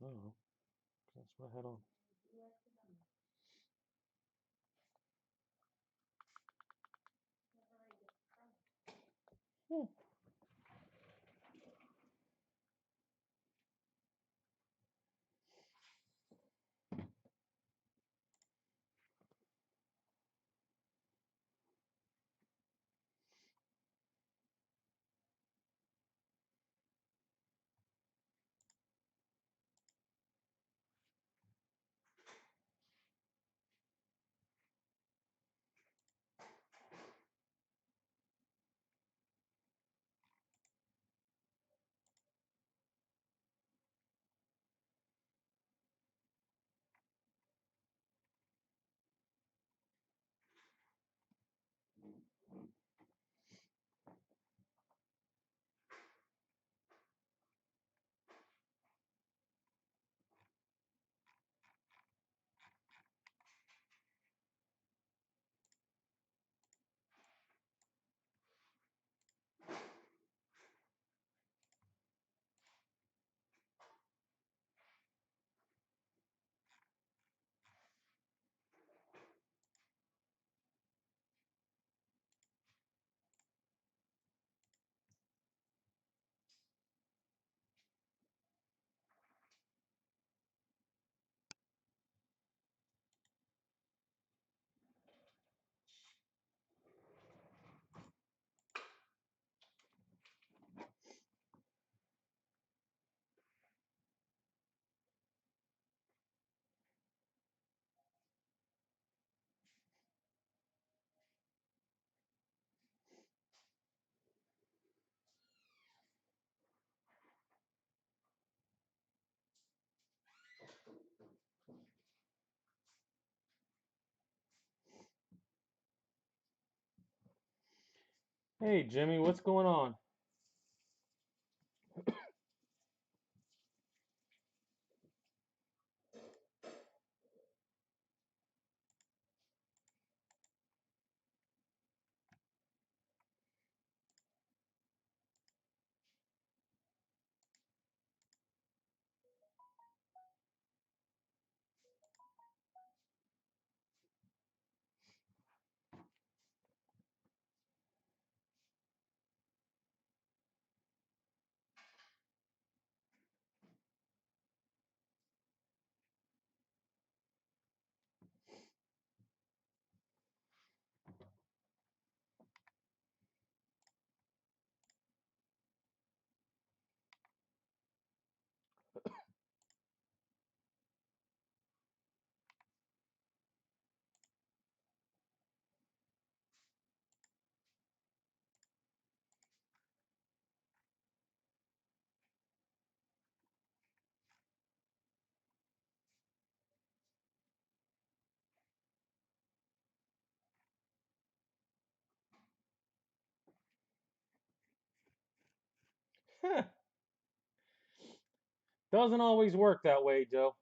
Oh, that's what I had on. Hmm. Hey, Jimmy, what's going on? Doesn't always work that way, Joe.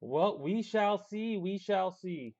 Well, we shall see. We shall see.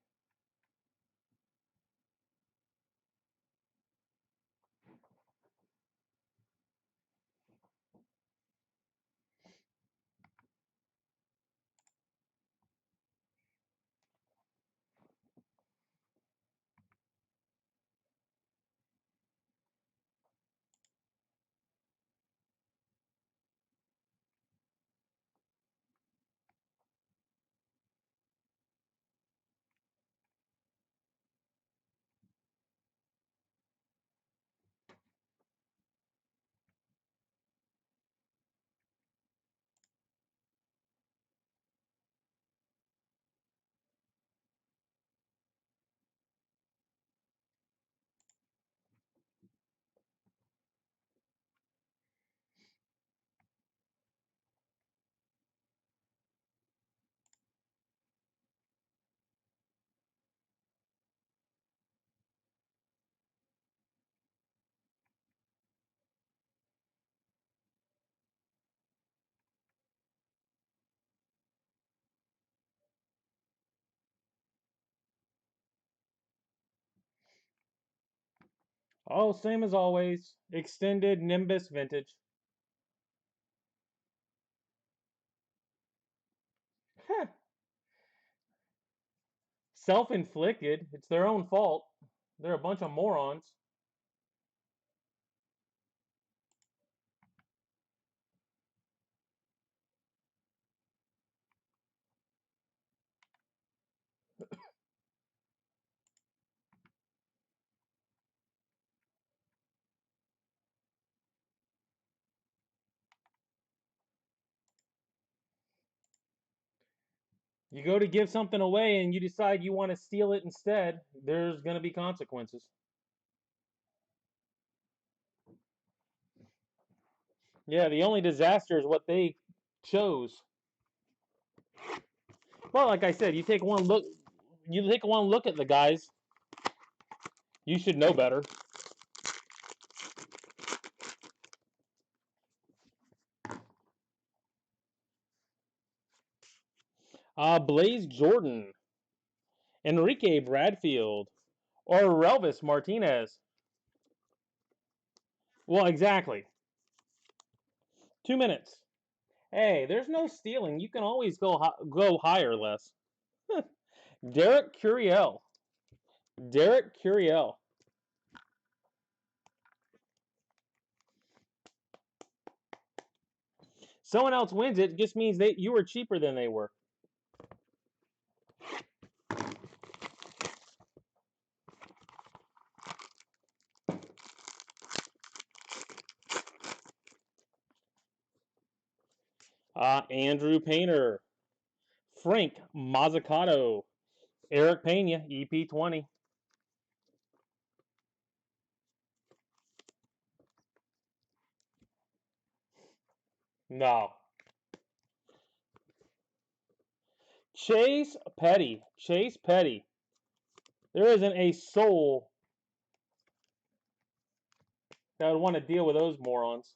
Oh, same as always. Extended Nimbus Vintage. Heh. Self-inflicted. It's their own fault. They're a bunch of morons. You go to give something away and you decide you want to steal it instead, there's going to be consequences. Yeah, the only disaster is what they chose. Well, like I said, you take one look at the guys, you should know better. Blaze Jordan, Enrique Bradfield, or Relvis Martinez. Well, exactly. 2 minutes. Hey, there's no stealing. You can always go higher, less. Derek Curiel. Derek Curiel. Someone else wins it just means you were cheaper than they were. Andrew Painter, Frank Mazzucato, Eric Pena, EP20. No. Chase Petty. Chase Petty. There isn't a soul that would want to deal with those morons.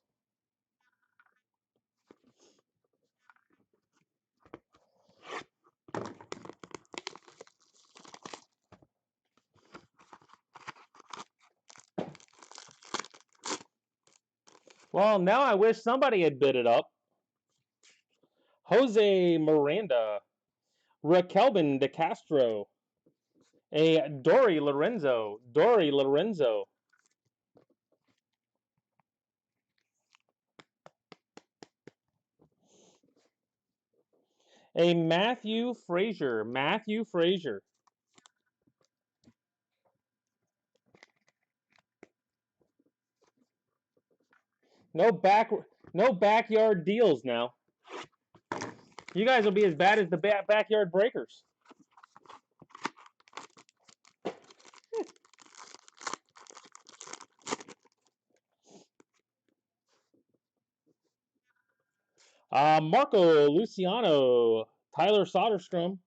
Well, now I wish somebody had bid it up. Jose Miranda, Raquelbin de Castro, a Dory Lorenzo, a Matthew Frazier, No back, no backyard deals now. You guys will be as bad as the backyard breakers. Marco Luciano, Tyler Soderstrom,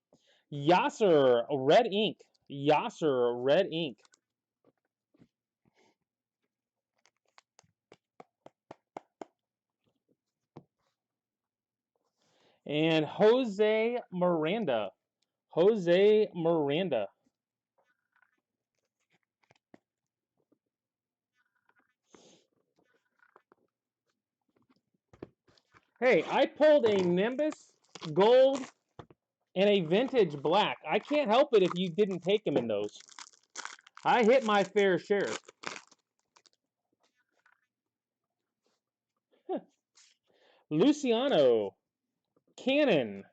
Yasser Red Ink, And Jose Miranda. Jose Miranda. Hey, I pulled a Nimbus Gold and a Vintage Black. I can't help it if you didn't take them in those. I hit my fair share. Luciano. Cannon.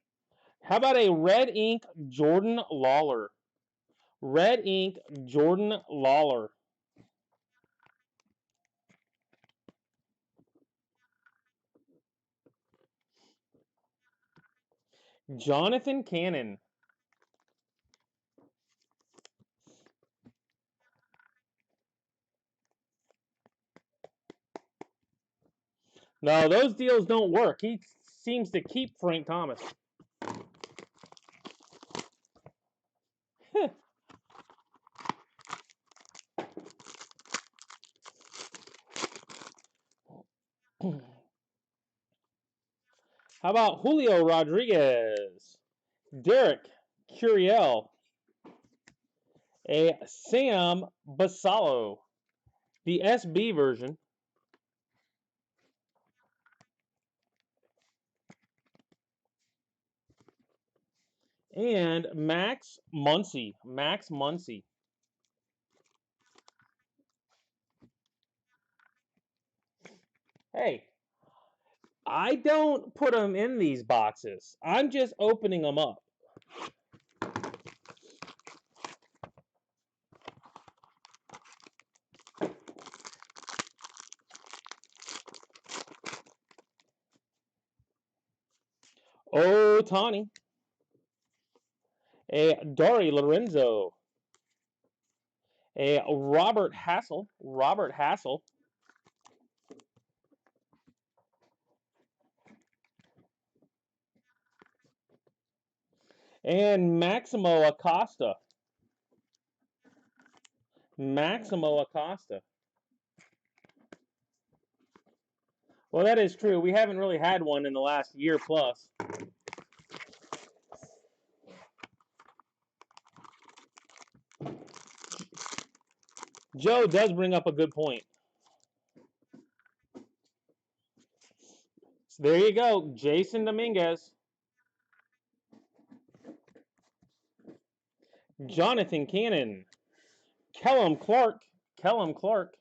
How about a red ink Jordan Lawler? Red ink Jordan Lawler. Jonathan Cannon. No, those deals don't work. He seems to keep Frank Thomas. How about Julio Rodriguez? Derek Curiel. A Sam Basallo. The SB version. And Max Muncy. Max Muncy. Hey, I don't put them in these boxes. I'm just opening them up. Otani. A Dari Lorenzo. A Robert Hassel. Robert Hassel. And Maximo Acosta. Maximo Acosta. Well, that is true. We haven't really had one in the last year plus. Joe does bring up a good point. So there you go. Jason Dominguez. Jonathan Cannon. Kellum Clark. Kellum Clark.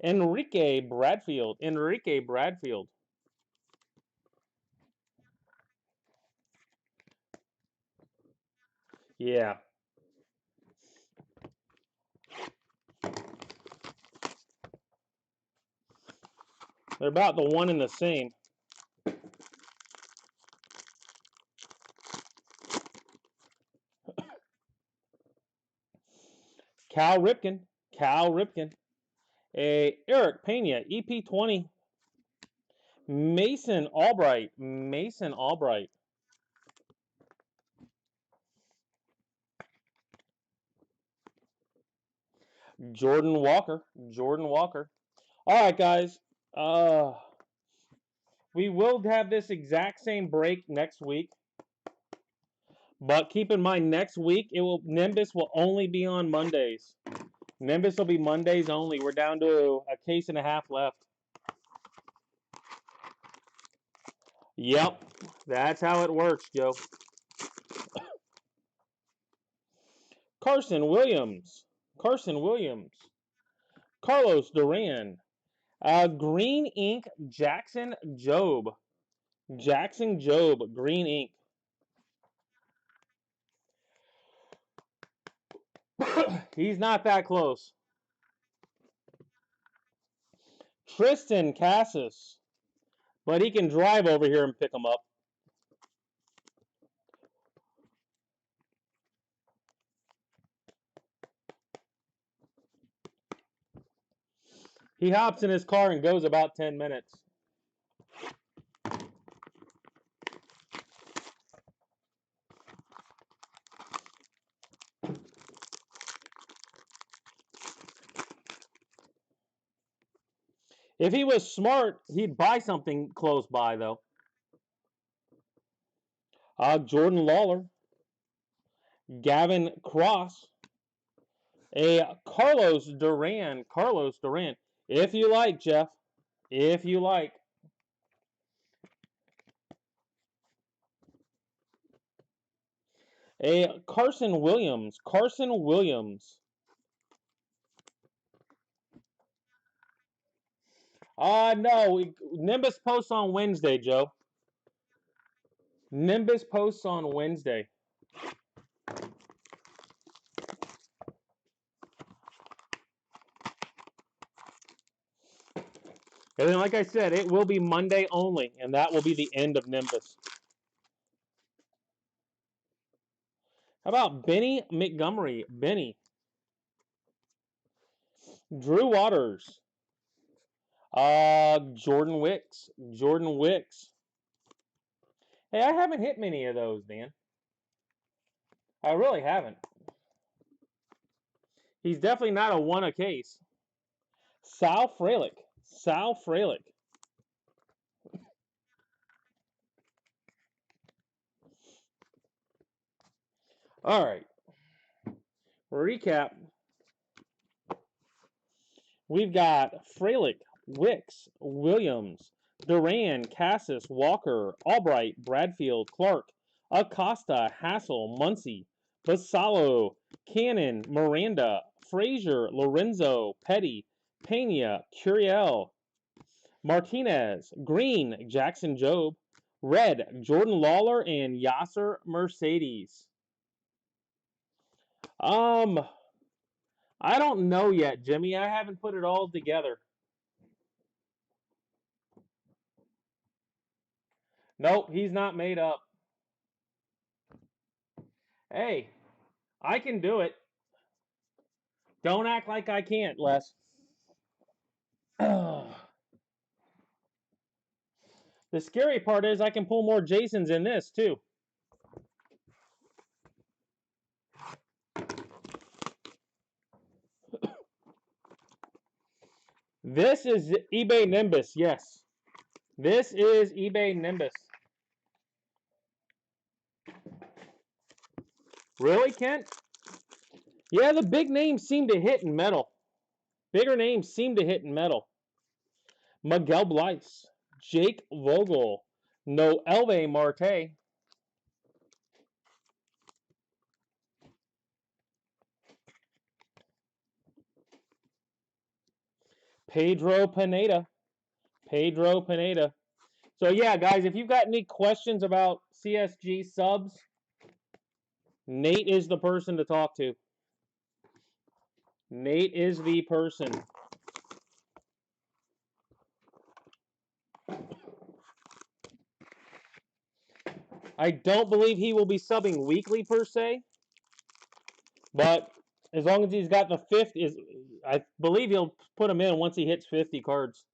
Enrique Bradfield. Enrique Bradfield. Yeah. They're about the one and the same. Cal Ripken. Cal Ripken. A Eric Pena. EP20. Mason Albright. Mason Albright. Jordan Walker. Jordan Walker. All right, guys. We will have this exact same break next week. But keep in mind, next week Nimbus will only be on Mondays. Nimbus will be Mondays only. We're down to a case and a half left. Yep, that's how it works, Joe. Carson Williams. Carson Williams. Carlos Duran. Green ink Jackson Jobe. Jackson Jobe. Green ink. He's not that close. Tristan Cassis. But he can drive over here and pick him up. He hops in his car and goes about 10 minutes. If he was smart, he'd buy something close by, though. Jordan Lawler, Gavin Cross, a Carlos Duran. Carlos Duran. If you like, Jeff. If you like. A Carson Williams. Carson Williams. No. Nimbus posts on Wednesday, Joe. Nimbus posts on Wednesday. And then, like I said, it will be Monday only, and that will be the end of Nimbus. How about Benny Montgomery? Benny. Drew Waters. Jordan Wicks. Jordan Wicks. Hey, I haven't hit many of those, Dan. I really haven't. He's definitely not a one a case. Sal Frelick. Sal Frelick. All right. Recap. We've got Frelick, Wicks, Williams, Duran, Cassis, Walker, Albright, Bradfield, Clark, Acosta, Hassel, Muncy, Basallo, Cannon, Miranda, Frazier, Lorenzo, Petty, Pena, Curiel, Martinez, Green, Jackson Job, Red, Jordan Lawler, and Yasser Mercedes. I don't know yet, Jimmy. I haven't put it all together. Nope, he's not made up. Hey, I can do it. Don't act like I can't, Les. The scary part is I can pull more Jasons in this, too. This is eBay Nimbus, yes. This is eBay Nimbus. Really, Kent? Yeah, the big names seem to hit in metal. Bigger names seem to hit in metal. Miguel Bleis, Jake Vogel, Noelve Marte. Pedro Pineda. Pedro Pineda. So yeah, guys, if you've got any questions about CSG subs, Nate is the person to talk to. Nate is the person. I don't believe he will be subbing weekly per se, but as long as he's got the I believe he'll put him in once he hits 50 cards.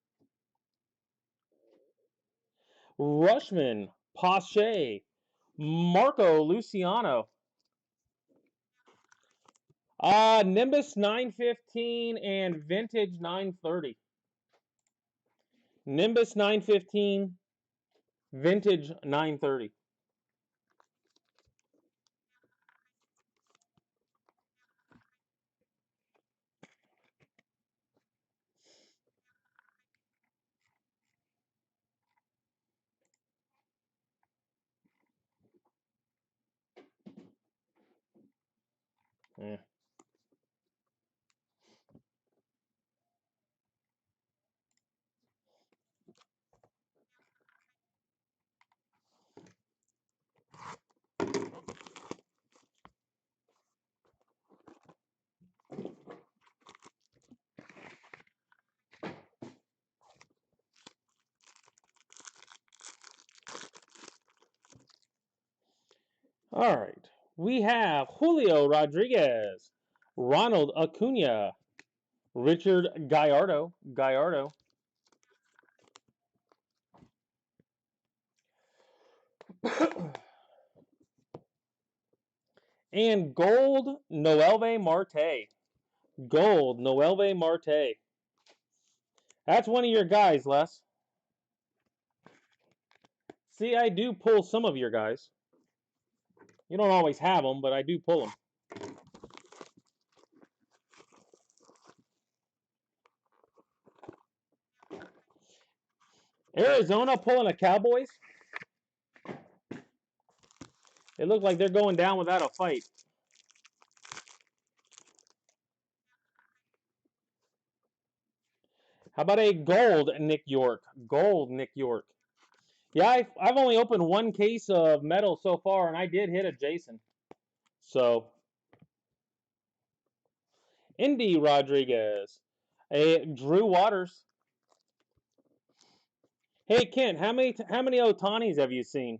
Rushman, Pache, Marco Luciano. Nimbus 915 and Vintage 930. Nimbus 915, Vintage 930. Yeah. All right. We have Julio Rodriguez, Ronald Acuna, Richard Gallardo, and Gold Noelve Marte. Gold Noelve Marte. That's one of your guys, Les. See, I do pull some of your guys. You don't always have them, but I do pull them. Arizona pulling a Cowboys? It looked like they're going down without a fight. How about a gold Nick York? Gold Nick York. Yeah, I've only opened one case of metal so far, and I did hit a Jason. So, Indy Rodriguez. A Drew Waters. Hey Kent, how many Otanis have you seen?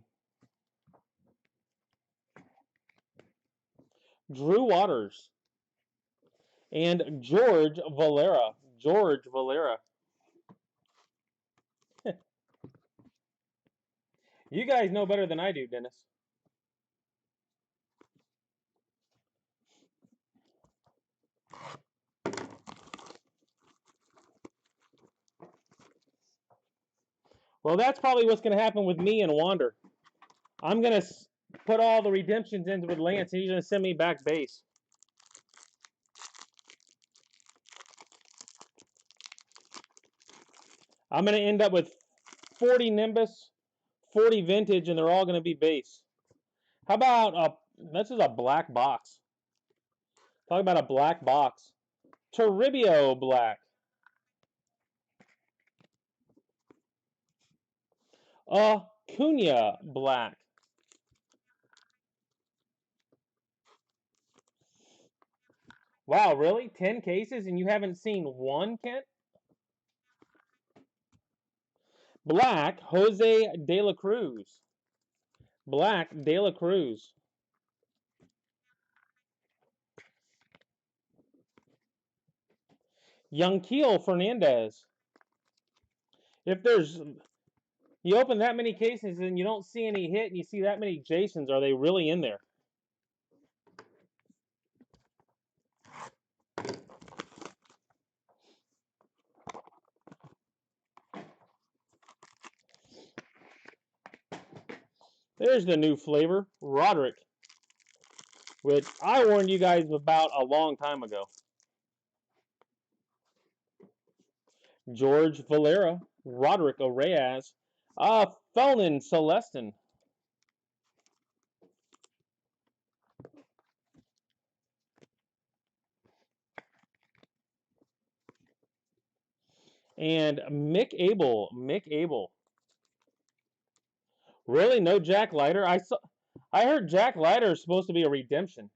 Drew Waters and George Valera. George Valera. You guys know better than I do, Dennis. Well, that's probably what's going to happen with me and Wander. I'm going to put all the redemptions into with Lance, and he's going to send me back base. I'm going to end up with 40 Nimbus, 40 Vintage, and they're all going to be base. How about this is a black box. Talk about a black box. Toribio black. Cunha black. Wow, really? 10 cases and you haven't seen one, Kent? Black, Jose De La Cruz. Black, De La Cruz. Yanquiel Fernandez. If there's, you open that many cases and you don't see any hit and you see that many Jasons, are they really in there? There's the new flavor, Roderick, which I warned you guys about a long time ago. George Valera, Roderick Reyes, Felnin Celestin. And Mick Abel. Really, no Jack Leiter? I heard Jack Leiter is supposed to be a redemption.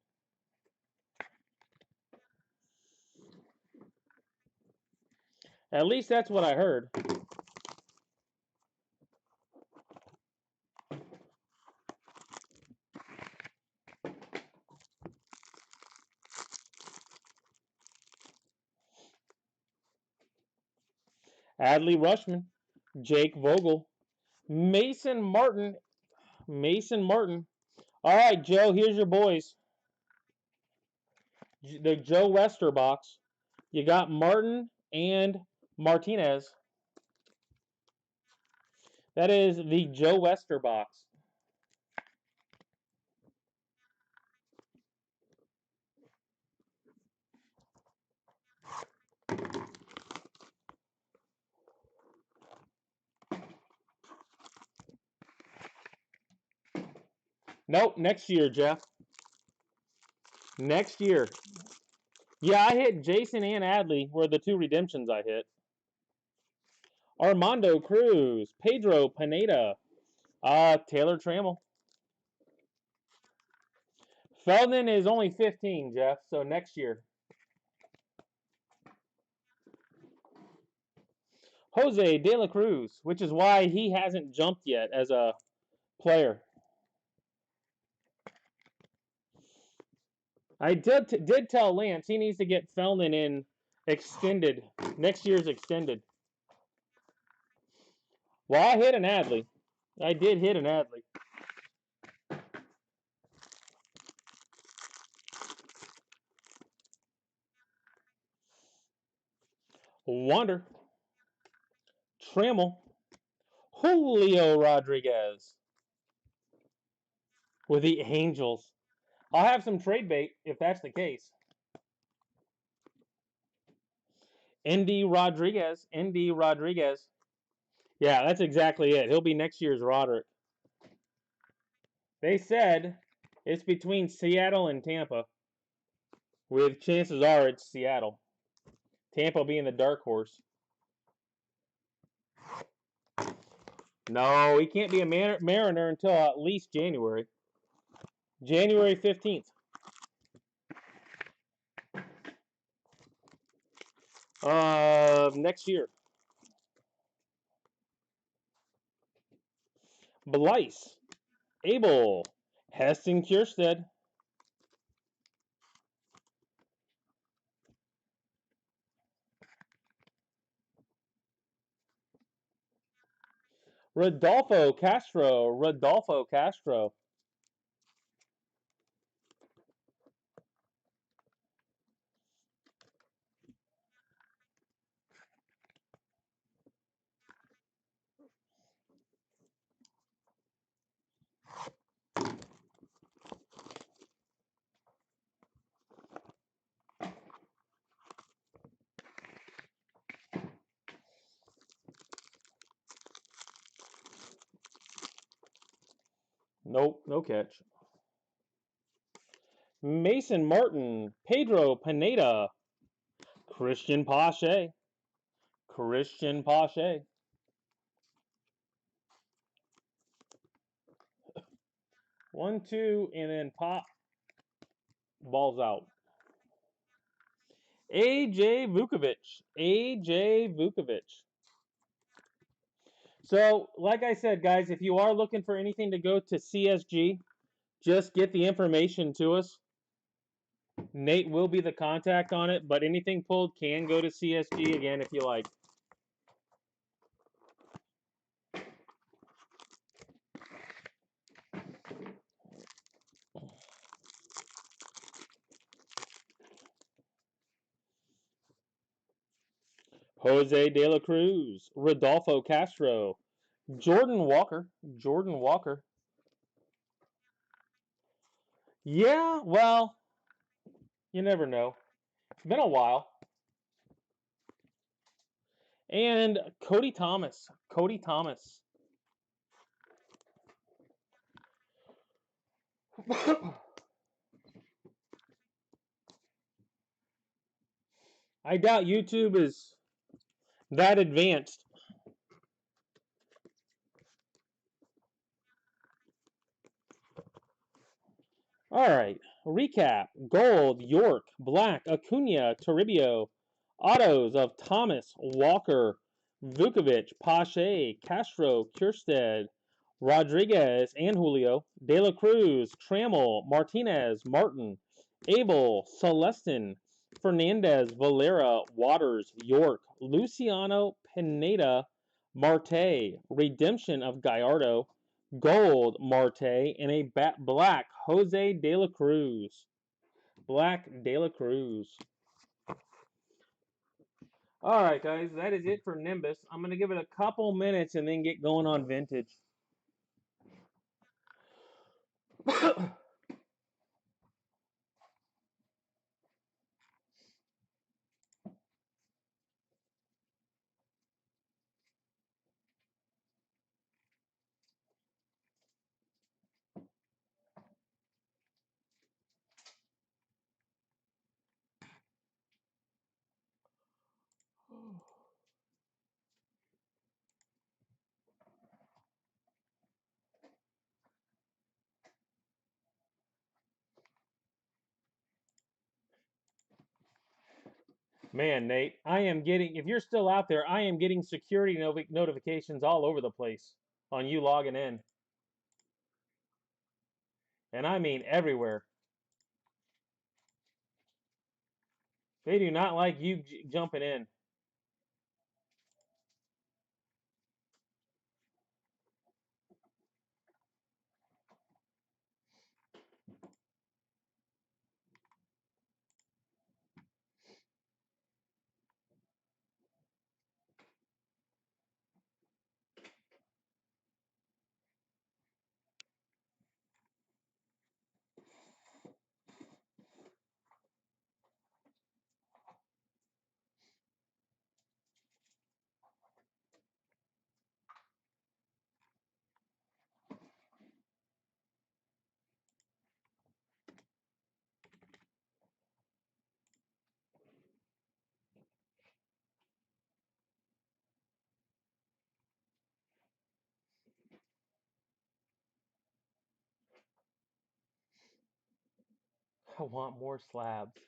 At least that's what I heard. Adley Rushman, Jake Vogel, Mason Martin. All right, Joe, here's your boys. The Joe Wester box. You got Martin and Martinez. That is the Joe Wester box. Nope, next year, Jeff. Next year. Yeah, I hit Jason and Adley were the two redemptions I hit. Armando Cruz, Pedro Pineda, Taylor Trammell. Feldman is only 15, Jeff, so next year. Jose De La Cruz, which is why he hasn't jumped yet as a player. I did tell Lance he needs to get Feldman in extended, next year's extended. Well, I hit an Adley. I did hit an Adley. Wonder. Trammell. Julio Rodriguez with the Angels. I'll have some trade bait if that's the case. Andy Rodriguez. Andy Rodriguez. Yeah, that's exactly it. He'll be next year's Roderick. They said it's between Seattle and Tampa, with chances are it's Seattle. Tampa being the dark horse. No, he can't be a Mariner until at least January. January 15th. Next year. Blyce. Abel. Heston Kjerstad. Rodolfo Castro. Rodolfo Castro. Nope, no catch. Mason Martin. Pedro Pineda. Christian Pache. Christian Pache. 1-2, and then pop. Balls out. AJ Vukovic. AJ Vukovic. So, like I said, guys, if you are looking for anything to go to CSG, just get the information to us. Nate will be the contact on it, but anything pulled can go to CSG again if you like. Jose De La Cruz, Rodolfo Castro, Jordan Walker. Jordan Walker. Yeah, well, you never know. It's been a while. And Cody Thomas. Cody Thomas. I doubt YouTube is that advanced. All right. Recap. Gold, York, Black, Acuna, Toribio. Autos of Thomas, Walker, Vukovic, Pache, Castro, Kjerstad, Rodriguez, and Julio. De La Cruz, Trammell, Martinez, Martin, Abel, Celestin, Fernandez, Valera, Waters, York, Luciano, Pineda, Marte, Redemption of Gallardo, Gold, Marte, and a black, Jose De La Cruz. Black De La Cruz. All right, guys, that is it for Nimbus. I'm going to give it a couple minutes and then get going on Vintage. Man, Nate, I am getting, if you're still out there, I am getting security notifications all over the place on you logging in. And I mean everywhere. They do not like you jumping in. I want more slabs.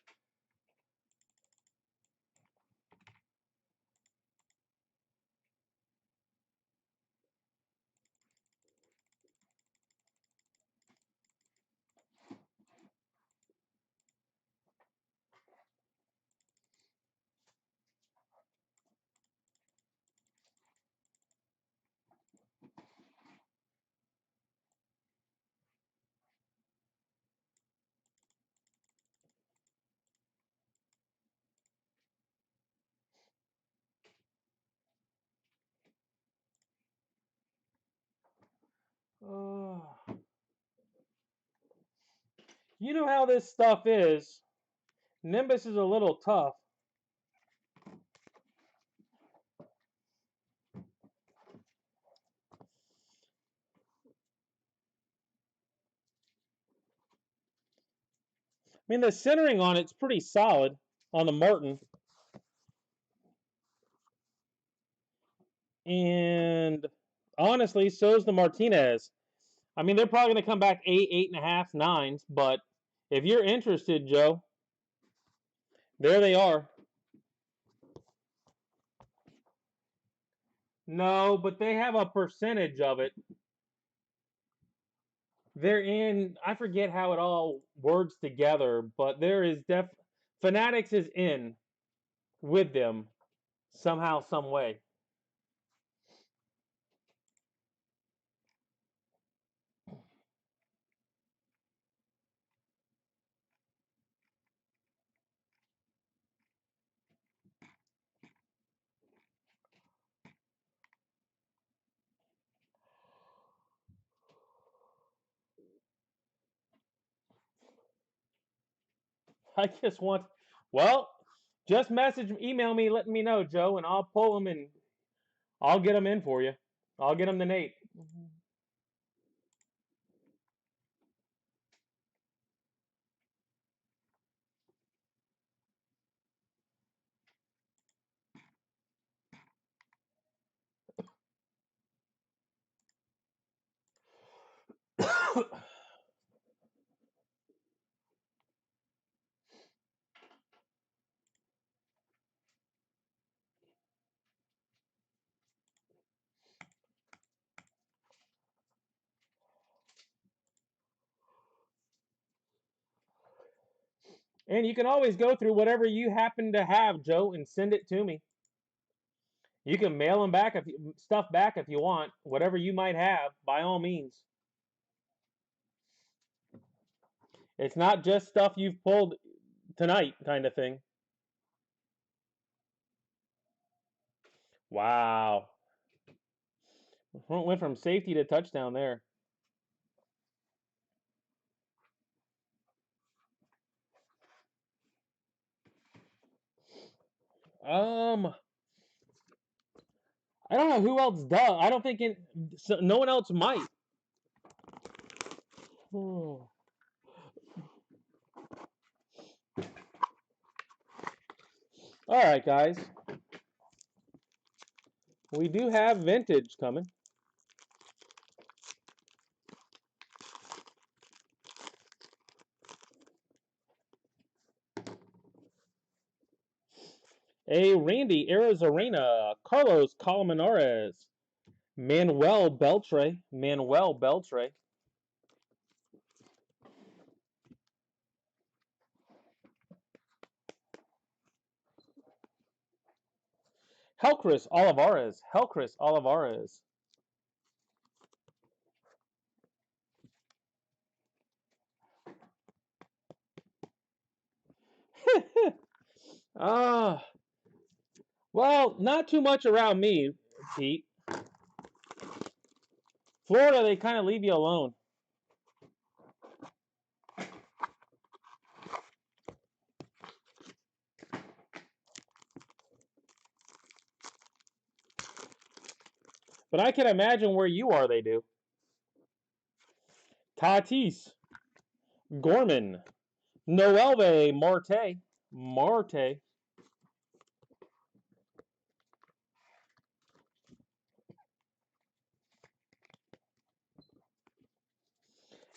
You know how this stuff is. Nimbus is a little tough. I mean, the centering on it's pretty solid on the Martin. And honestly, so's the Martinez. I mean, they're probably going to come back 8, 8.5, 9s. But if you're interested, Joe, there they are. No, but they have a percentage of it. They're in, I forget how it all words together, but there is Fanatics is in with them somehow, some way. I just want, well, just email me, letting me know, Joe, and I'll pull them and I'll get them in for you. I'll get them to Nate. And you can always go through whatever you happen to have, Joe, and send it to me. You can mail them back stuff back if you want, whatever you might have, by all means. It's not just stuff you've pulled tonight, kind of thing. Wow, went from safety to touchdown there. I don't know who else does. I don't think no one else might. Oh. All right, guys. We do have vintage coming. A Randy Arizarena, Carlos Colmenares, Manuel Beltre, Helcris Olivares. Well, not too much around me, Pete. Florida, they kind of leave you alone. But I can imagine where you are, they do. Tatis, Gorman, Noelve Marte.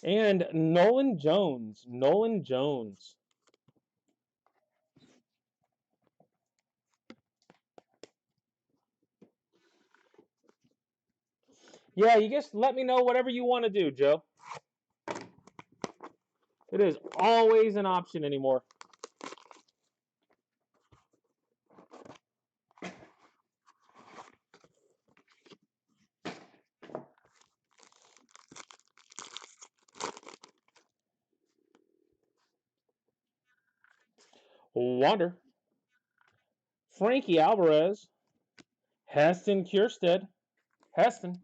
And Nolan Jones. Nolan Jones. Yeah, you just let me know whatever you want to do, Joe. It is always an option anymore. Wander. Frankie Alvarez. Heston Kjerstad. Heston.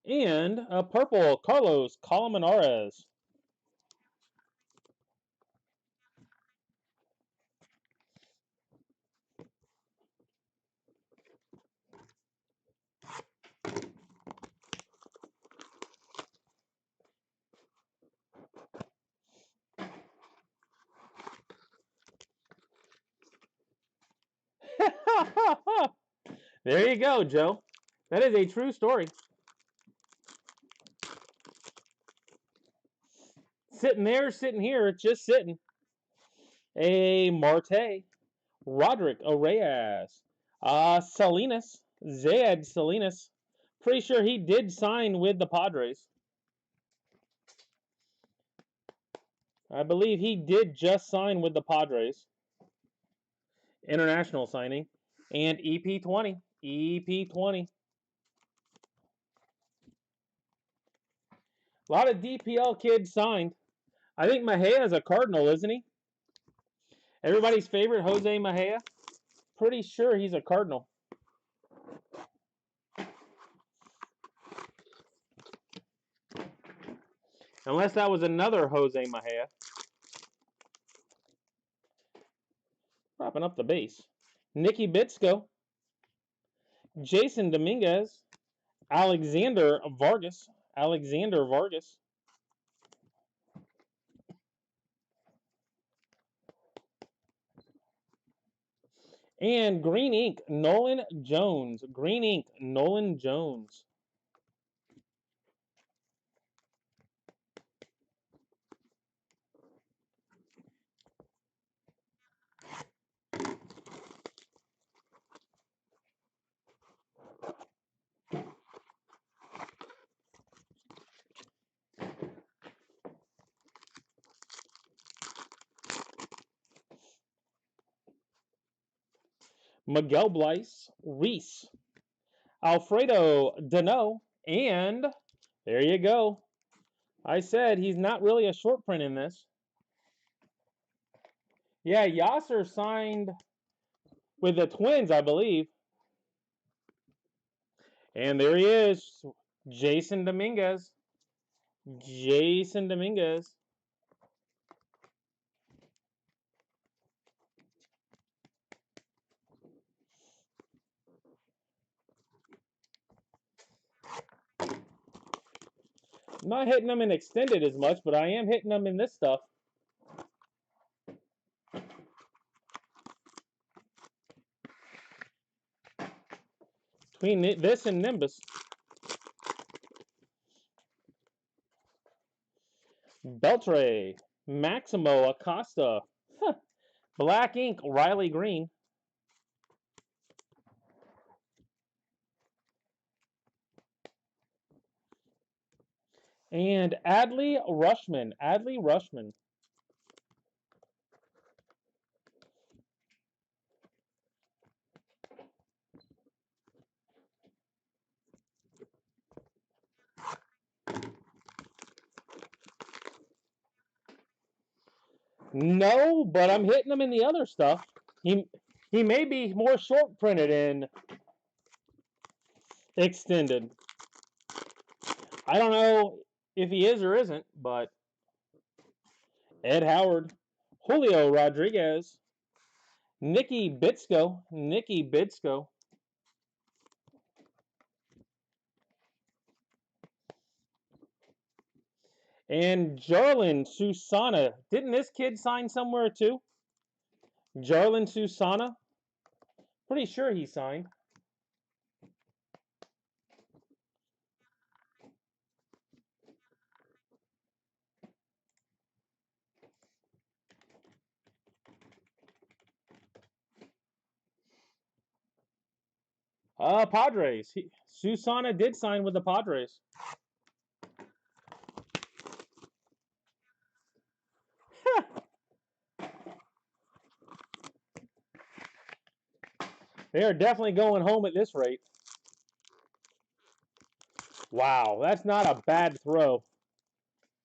And a purple, Carlos Colmenares. There you go, Joe. That is a true story. Sitting there, sitting here, just sitting. A Marte. Roderick Arias. Salinas. Zed Salinas. Pretty sure he did sign with the Padres. I believe he did just sign with the Padres. International signing. And EP20. EP20. A lot of DPL kids signed. I think Mejia is a Cardinal, isn't he? Everybody's favorite, Jose Mejia. Pretty sure he's a Cardinal. Unless that was another Jose Mejia. Propping up the base. Nicky Bitsko. Jason Dominguez. Alexander Vargas. Alexander Vargas. And Green Ink, Nolan Jones. Green Ink, Nolan Jones. Miguel Bleis, Reese, Alfredo Dano, and there you go. I said he's not really a short print in this. Yeah, Yasser signed with the Twins, I believe. And there he is, Jason Dominguez. Jason Dominguez. I'm not hitting them in extended as much, but I am hitting them in this stuff. Between this and Nimbus. Beltre, Maximo Acosta, Black Ink, Riley Green. And Adley Rushman. Adley Rushman. No, but I'm hitting him in the other stuff. He may be more short printed in extended. I don't know if he is or isn't, but Ed Howard, Julio Rodriguez, Nicky Bitsko, Nicky Bitsko. And Jarlin Susana. Didn't this kid sign somewhere too? Jarlin Susana. Pretty sure he signed. Padres. Susana did sign with the Padres. They are definitely going home at this rate. Wow, that's not a bad throw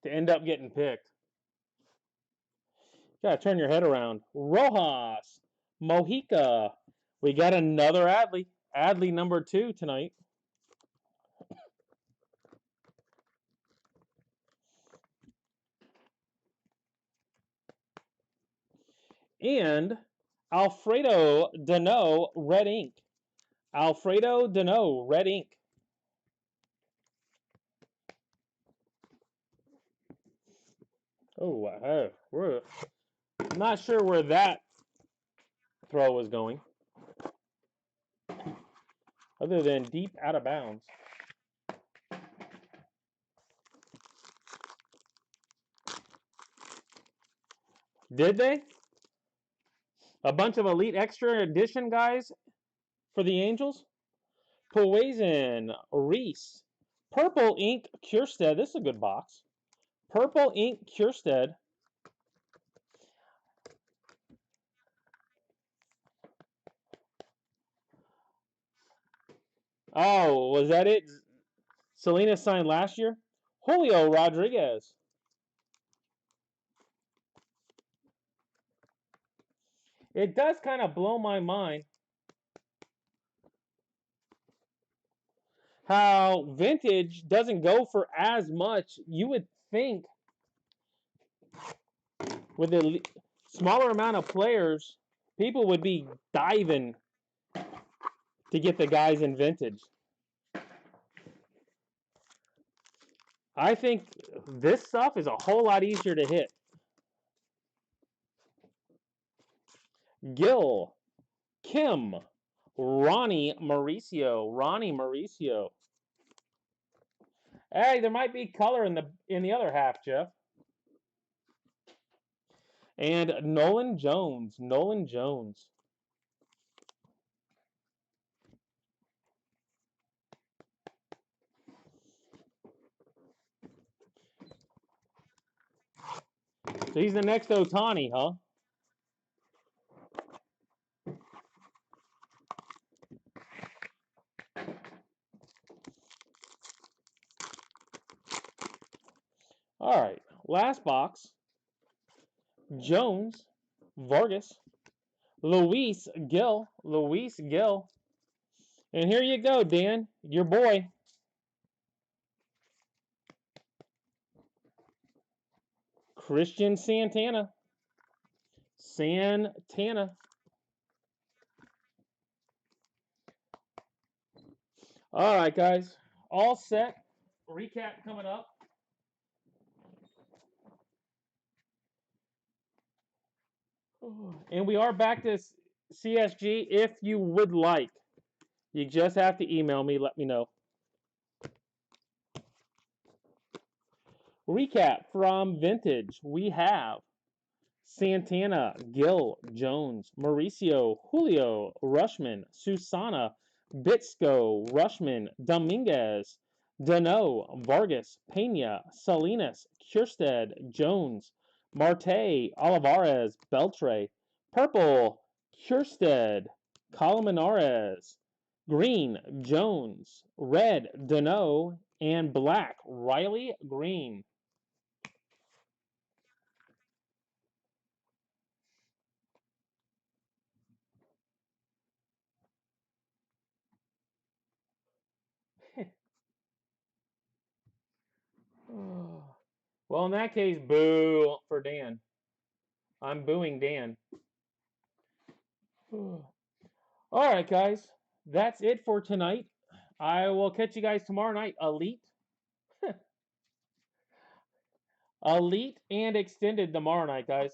to end up getting picked. Gotta turn your head around. Rojas, Mojica. We got another Adley. Adley number 2 tonight. And Alfredo Dano, red ink. Alfredo Dano, red ink. Oh, we're not sure where that throw was going, other than deep out of bounds. Did they? A bunch of Elite Extra Edition guys for the Angels? Poison, Reese, Purple Ink, Kierstead. This is a good box. Purple Ink, Kierstead. Oh, was that it? Selena signed last year? Julio Rodriguez. It does kind of blow my mind how vintage doesn't go for as much. You would think with a smaller amount of players, people would be diving to get the guys in vintage. I think this stuff is a whole lot easier to hit. Gil, Kim, Ronnie Mauricio. Hey, there might be color in the other half, Jeff. And Nolan Jones. So he's the next Ohtani, huh? All right, last box. Jones, Vargas, Luis Gil. And here you go, Dan, your boy. Christian Santana. All right, guys. All set. Recap coming up. And we are back to CSG if you would like. You just have to email me, let me know. Recap from Vintage. We have Santana, Gil, Jones, Mauricio, Julio, Rushman, Susana, Bitsko, Rushman, Dominguez, Dano, Vargas, Pena, Salinas, Kierstead, Jones, Marte, Olivares, Beltre, Purple, Kierstead, Colmenares, Green, Jones, Red, Dano, and Black, Riley Green. Well, in that case, boo for Dan. I'm booing Dan. All right, guys. That's it for tonight. I will catch you guys tomorrow night. Elite and extended tomorrow night, guys.